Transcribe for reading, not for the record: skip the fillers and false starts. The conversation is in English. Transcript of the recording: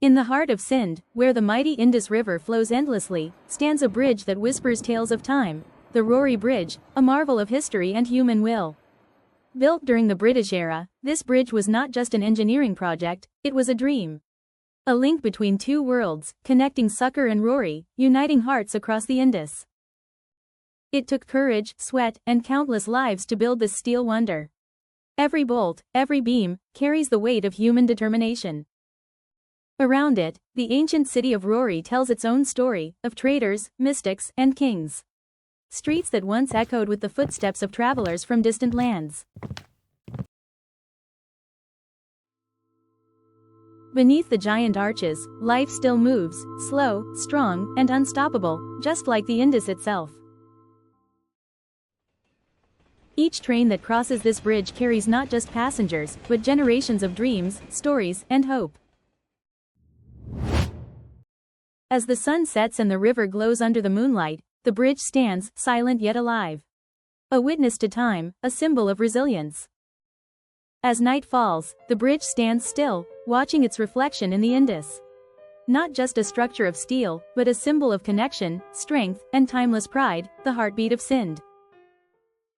In the heart of Sindh, where the mighty Indus River flows endlessly, stands a bridge that whispers tales of time, the Rohri Bridge, a marvel of history and human will. Built during the British era, this bridge was not just an engineering project, it was a dream. A link between two worlds, connecting Sukkur and Rohri, uniting hearts across the Indus. It took courage, sweat, and countless lives to build this steel wonder. Every bolt, every beam, carries the weight of human determination. Around it, the ancient city of Rohri tells its own story, of traders, mystics, and kings. Streets that once echoed with the footsteps of travelers from distant lands. Beneath the giant arches, life still moves, slow, strong, and unstoppable, just like the Indus itself. Each train that crosses this bridge carries not just passengers, but generations of dreams, stories, and hope. As the sun sets and the river glows under the moonlight, the bridge stands, silent yet alive. A witness to time, a symbol of resilience. As night falls, the bridge stands still, watching its reflection in the Indus. Not just a structure of steel, but a symbol of connection, strength, and timeless pride, the heartbeat of Sindh.